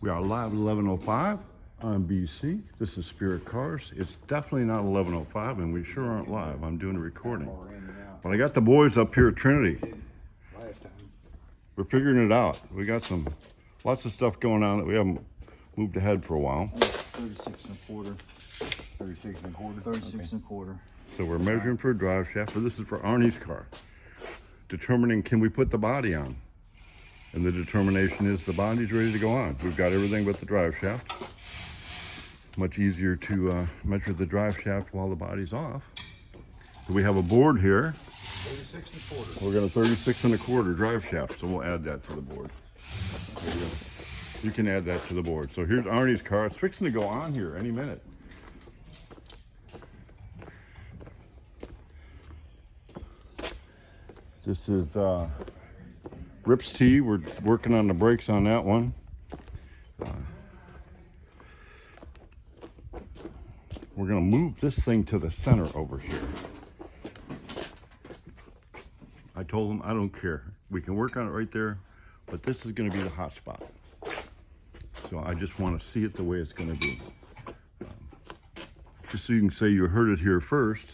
We are live at 11:05 on BC. This is Spiritcars. It's definitely not 11:05, and we sure aren't live. I'm doing a recording. But I got the boys up here at Trinity. We're figuring it out. We got lots of stuff going on that we haven't moved ahead for a while. 36 and a quarter. 36 and a quarter? 36 and a quarter. So we're measuring for a drive shaft, but this is for Arnie's car. Determining, can we put the body on? And the determination is the body's ready to go on. We've got everything but the drive shaft. Much easier to measure the drive shaft while the body's off. So we have a board here. 36 and a quarter. We're got a 36 and a quarter drive shaft, so we'll add that to the board. You can add that to the board. So here's Arnie's car. It's fixing to go on here any minute. This is Rip's T. We're working on the brakes on that one. We're going to move this thing to the center over here. I told him I don't care. We can work on it right there, but this is going to be the hot spot. So I just want to see it the way it's going to be. Just so you can say you heard it here first.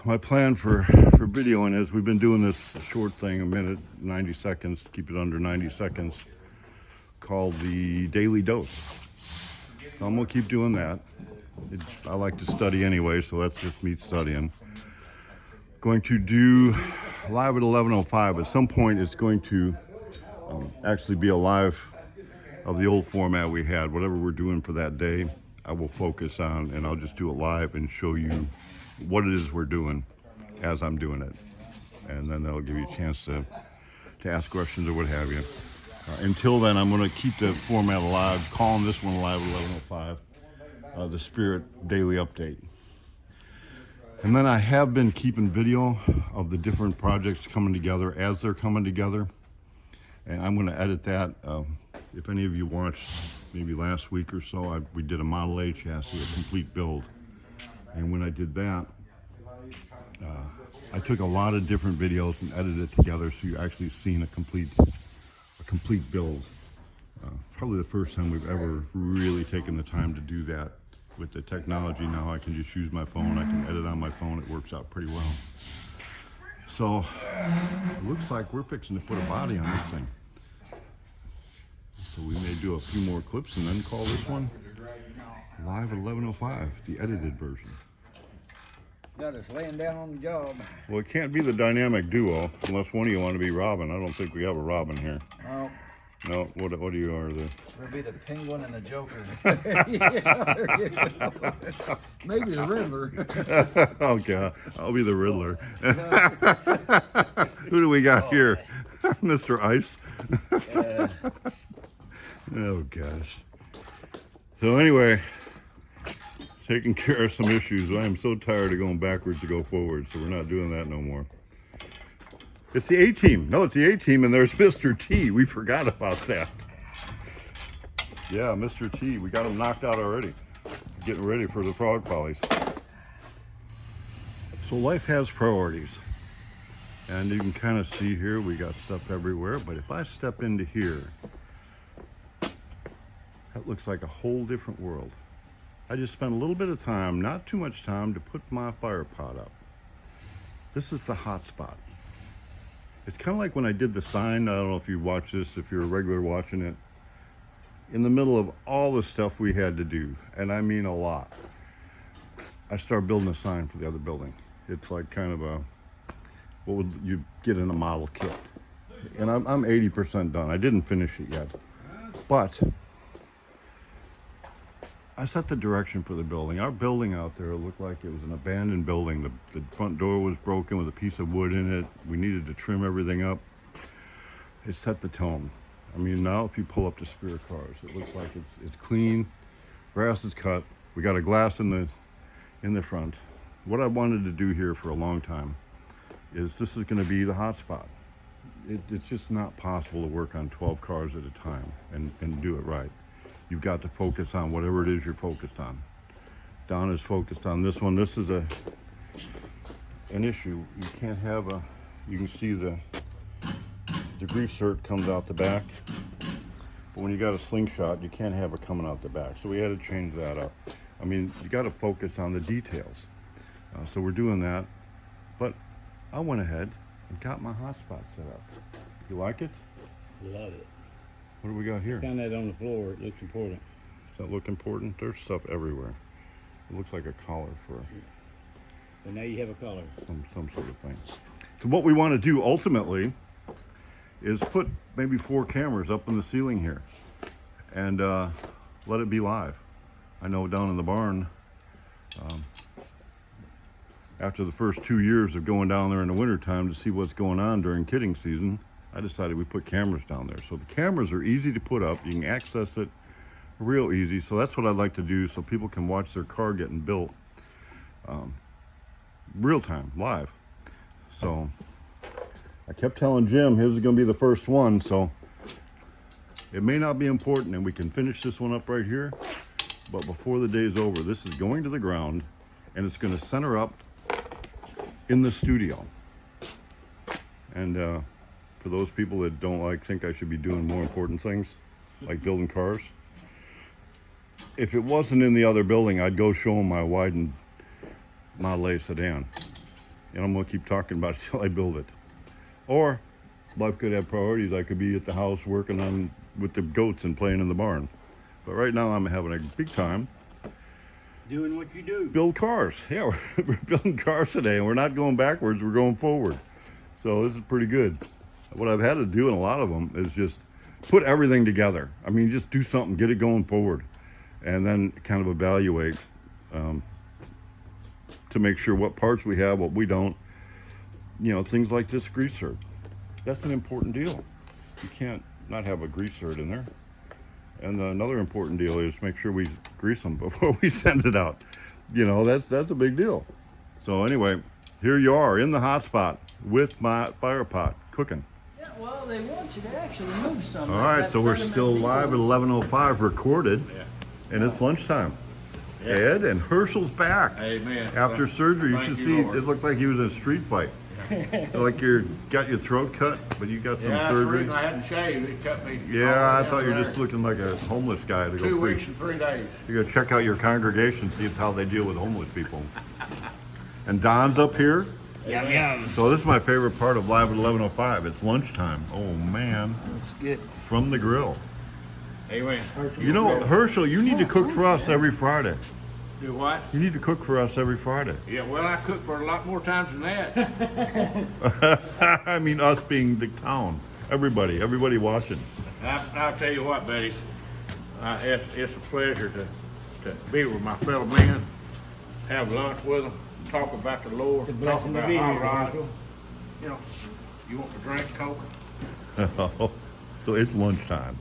My plan for videoing is we've been doing this short thing, a minute, 90 seconds, keep it under 90 seconds, called the Daily Dose. So I'm going to keep doing that. I like to study anyway, so that's just me studying. Going to do live at 11:05. At some point, it's going to actually be a live of the old format we had. Whatever we're doing for that day, I will focus on, and I'll just do it live and show you what it is we're doing as I'm doing it. And then that'll give you a chance to ask questions or what have you. Until then, I'm going to keep the format alive, calling this one live at 11:05, the Spirit Daily Update. And then I have been keeping video of the different projects coming together as they're coming together. And I'm going to edit that. If any of you watched maybe last week or so, we did a Model A chassis, a complete build. And when I did that, I took a lot of different videos and edited it together, so you're actually seeing a complete build. Probably the first time we've ever really taken the time to do that. With the technology now, I can just use my phone. I can edit on my phone. It works out pretty well. So it looks like we're fixing to put a body on this thing. So we may do a few more clips and then call this one live at 11:05, the edited version. Got us laying down on the job. Well, it can't be the dynamic duo unless one of you want to be Robin. I don't think we have a Robin here. Oh. No, what do you are? We'll be the Penguin and the Joker. Yeah, there you go. Maybe the Riddler. Oh, God. I'll be the Riddler. Who do we got here? Mr. Ice? Oh, gosh. So anyway, taking care of some issues. I am so tired of going backwards to go forward, so we're not doing that no more. It's the A-team. No, it's the A-team, and there's Mr. T. We forgot about that. Yeah, Mr. T. We got him knocked out already. Getting ready for the frog polys. So life has priorities. And you can kind of see here, we got stuff everywhere. But if I step into here, that looks like a whole different world. I just spent a little bit of time, not too much time, to put my fire pot up. This is the hot spot. It's kind of like when I did the sign. I don't know if you watch this, if you're a regular watching it. In the middle of all the stuff we had to do, and I mean a lot, I started building a sign for the other building. It's like kind of what would you get in a model kit. And I'm 80% done. I didn't finish it yet. But I set the direction for the building. Our building out there looked like it was an abandoned building. The front door was broken with a piece of wood in it. We needed to trim everything up. It set the tone. I mean, now if you pull up the Spiritcars, it looks like it's clean. Grass is cut. We got a glass in the front. What I wanted to do here for a long time is this is going to be the hot spot. It's just not possible to work on 12 cars at a time and do it right. You've got to focus on whatever it is you're focused on. Don is focused on this one. This is an issue. You can't have you can see the grease cert comes out the back. But when you got a slingshot, you can't have it coming out the back. So we had to change that up. I mean, you got to focus on the details. So we're doing that. But I went ahead and got my hotspot set up. You like it? Love it. What do we got here? Found that on the floor. It looks important. Does that look important? There's stuff everywhere. It looks like a collar for But now you have a collar. some sort of thing. So what we want to do ultimately is put maybe 4 cameras up in the ceiling here and let it be live. I know down in the barn, after the first 2 years of going down there in the wintertime to see what's going on during kidding season, I decided we put cameras down there. So the cameras are easy to put up. You can access it real easy. So that's what I'd like to do, so people can watch their car getting built real time, live. So I kept telling Jim his is going to be the first one, so it may not be important, and we can finish this one up right here. But before the day's over, this is going to the ground, and it's going to center up in the studio. And for those people that don't think I should be doing more important things, like building cars, if it wasn't in the other building, I'd go show them my widened Model A sedan. And I'm going to keep talking about it till I build it. Or life could have priorities. I could be at the house working on with the goats and playing in the barn. But right now I'm having a big time. Doing what you do. Build cars. Yeah, we're building cars today, and we're not going backwards, we're going forward. So this is pretty good. What I've had to do in a lot of them is just put everything together. I mean, just do something, get it going forward, and then kind of evaluate to make sure what parts we have, what we don't. You know, things like this grease herd. That's an important deal. You can't not have a grease herd in there. And another important deal is make sure we grease them before we send it out. You know, that's a big deal. So anyway, here you are in the hot spot with my fire pot cooking. Yeah, well, they want you to actually move some. All right, so we're still live at 11:05 recorded, and it's lunchtime. Yeah. Ed and Herschel's back. Amen. After surgery, you Thank should you, see, Lord. it looked like he was in a street fight. Like got your throat cut, but you got some Yeah, that's the surgery. reason I hadn't shaved. It cut me. Yeah, all I the thought way you were down just there. looking like a homeless guy to go 2 preach. weeks and 3 days. You gotta check out your congregation, see how they deal with homeless people. And Don's up here. Yum yum. So this is my favorite part of Live at 11:05. It's lunchtime. Oh man, That's good. from the grill. Amen. You know, Herschel, you need to cook for us every Friday. Do what? You need to cook for us every Friday. Yeah, well, I cook for a lot more times than that. I mean, us being the town. Everybody watching. I'll tell you what, buddy. It's a pleasure to be with my fellow men, have lunch with them, talk about the Lord, It's a talk blessing to about be here, hot rods. Michael. You know, you want to drink Coke? So it's lunchtime.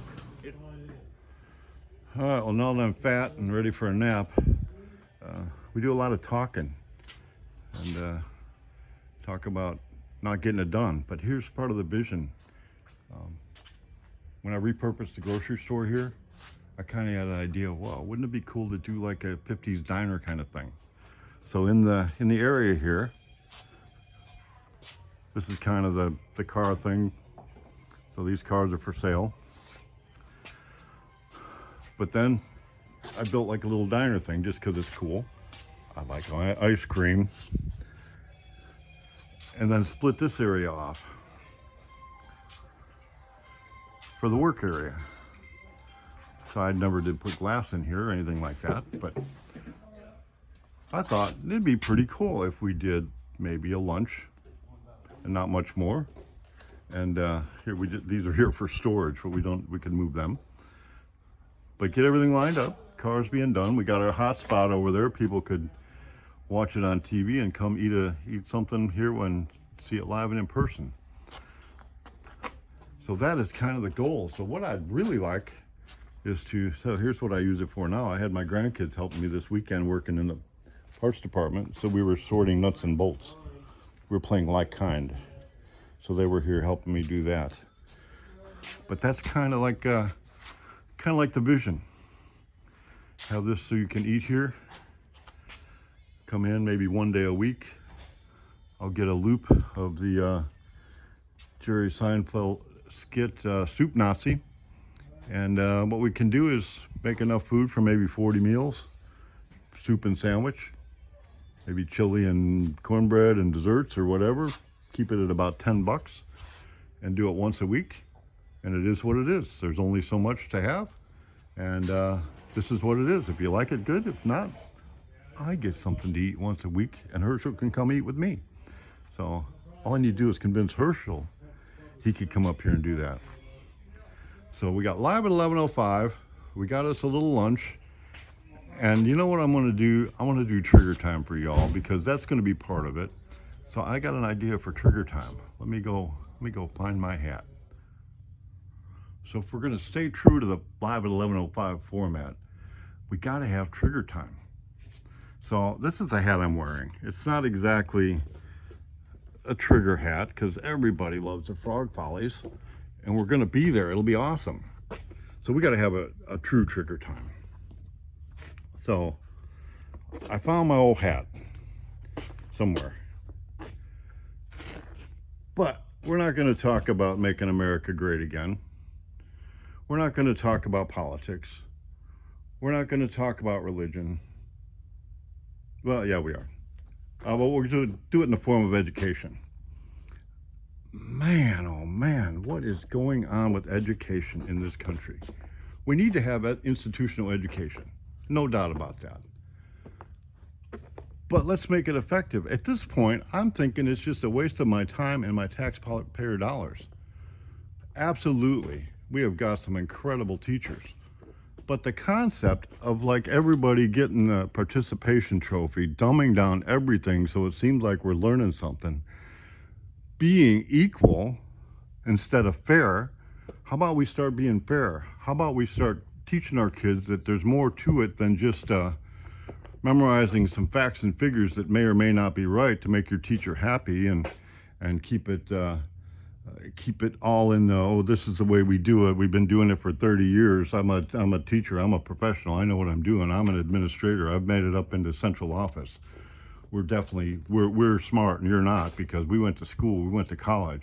All right, well, now that I'm fat and ready for a nap, we do a lot of talking and talk about not getting it done. But here's part of the vision. When I repurposed the grocery store here, I kind of had an idea, wow, wouldn't it be cool to do like a 50s diner kind of thing? So in the area here, this is kind of the car thing. So these cars are for sale. But then I built like a little diner thing just because it's cool. I like ice cream. And then split this area off for the work area. So I never did put glass in here or anything like that, but I thought it'd be pretty cool if we did maybe a lunch and not much more. And here these are here for storage, but we can move them. But get everything lined up, cars being done. We got our hot spot over there. People could watch it on TV and come eat something here and see it live and in person. So that is kind of the goal. So what I'd really like is so here's what I use it for now. I had my grandkids helping me this weekend working in the parts department. So we were sorting nuts and bolts. We were playing like kind. So they were here helping me do that. But that's kind of like the vision. Have this so you can eat here. Come in maybe one day a week. I'll get a loop of the Jerry Seinfeld skit Soup Nazi, And what we can do is make enough food for maybe 40 meals, soup and sandwich, maybe chili and cornbread and desserts or whatever. Keep it at about $10 and do it once a week. And it is what it is. There's only so much to have. And this is what it is. If you like it, good. If not, I get something to eat once a week, and Herschel can come eat with me. So all I need to do is convince Herschel he could come up here and do that. So we got live at 11:05. We got us a little lunch. And you know what I'm going to do? I want to do trigger time for y'all because that's going to be part of it. So I got an idea for trigger time. Let me go find my hat. So if we're going to stay true to the live at 11:05 format, we got to have trigger time. So this is the hat I'm wearing. It's not exactly a trigger hat because everybody loves the Frog Follies, and we're going to be there. It'll be awesome. So we got to have a true trigger time. So I found my old hat somewhere. But we're not going to talk about making America great again. We're not going to talk about politics. We're not going to talk about religion. Well, yeah, we are. But we're going to do it in the form of education. Man, oh man, what is going on with education in this country? We need to have institutional education. No doubt about that. But let's make it effective. At this point, I'm thinking it's just a waste of my time and my taxpayer dollars. Absolutely. We have got some incredible teachers. But the concept of like everybody getting the participation trophy, dumbing down everything so it seems like we're learning something, being equal instead of fair, how about we start being fair? How about we start teaching our kids that there's more to it than just memorizing some facts and figures that may or may not be right to make your teacher happy and keep it all in the, oh, this is the way we do it. We've been doing it for 30 years. I'm a teacher. I'm a professional. I know what I'm doing. I'm an administrator. I've made it up into central office. We're smart and you're not because we went to school. We went to college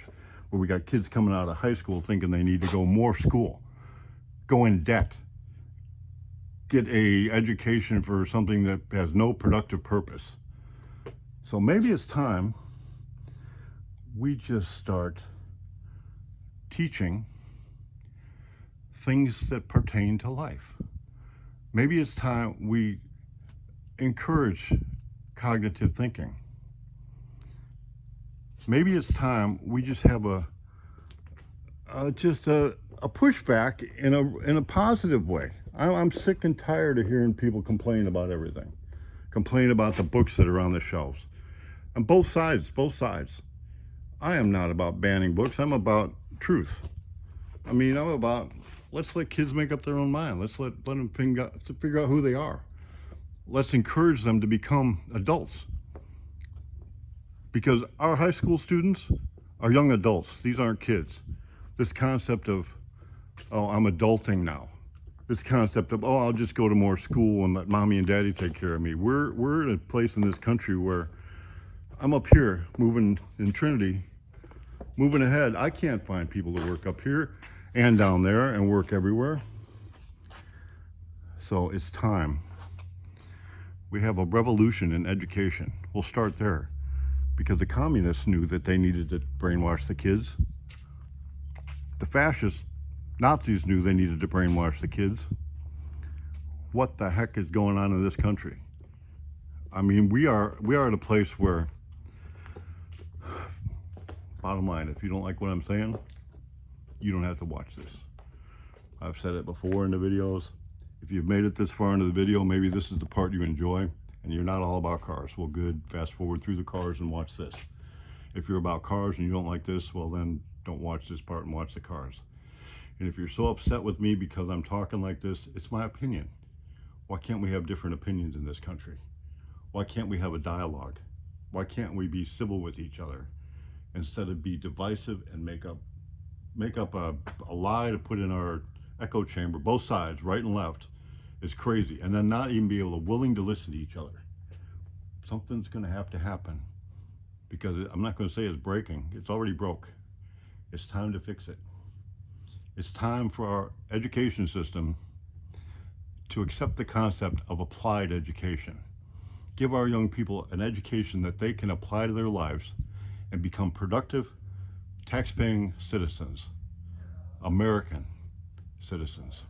where we got kids coming out of high school thinking they need to go more school, go in debt, get a education for something that has no productive purpose. So maybe it's time we just start teaching things that pertain to life. Maybe it's time we encourage cognitive thinking. Maybe it's time we just have a pushback in a positive way. I'm sick and tired of hearing people complain about everything. Complain about the books that are on the shelves. On both sides. I am not about banning books. I'm about truth. I mean, I'm about, let's let kids make up their own mind. Let's let them figure out who they are. Let's encourage them to become adults. Because our high school students are young adults. These aren't kids. This concept of, oh, I'm adulting now. This concept of, oh, I'll just go to more school and let mommy and daddy take care of me. We're in a place in this country where I'm up here moving in Trinity, moving ahead. I can't find people to work up here and down there and work everywhere. So it's time. We have a revolution in education. We'll start there because the communists knew that they needed to brainwash the kids. The fascist Nazis knew they needed to brainwash the kids. What the heck is going on in this country? I mean, we are at a place where, bottom line, if you don't like what I'm saying, you don't have to watch this. I've said it before in the videos. If you've made it this far into the video, maybe this is the part you enjoy and you're not all about cars. Well, good, fast forward through the cars and watch this. If you're about cars and you don't like this, well then don't watch this part and watch the cars. And if you're so upset with me because I'm talking like this, it's my opinion. Why can't we have different opinions in this country? Why can't we have a dialogue? Why can't we be civil with each other instead of be divisive and make up a lie to put in our echo chamber, both sides, right and left, is crazy. And then not even be willing to listen to each other. Something's going to have to happen because I'm not going to say it's breaking. It's already broke. It's time to fix it. It's time for our education system to accept the concept of applied education. Give our young people an education that they can apply to their lives and become productive, tax-paying citizens, American citizens.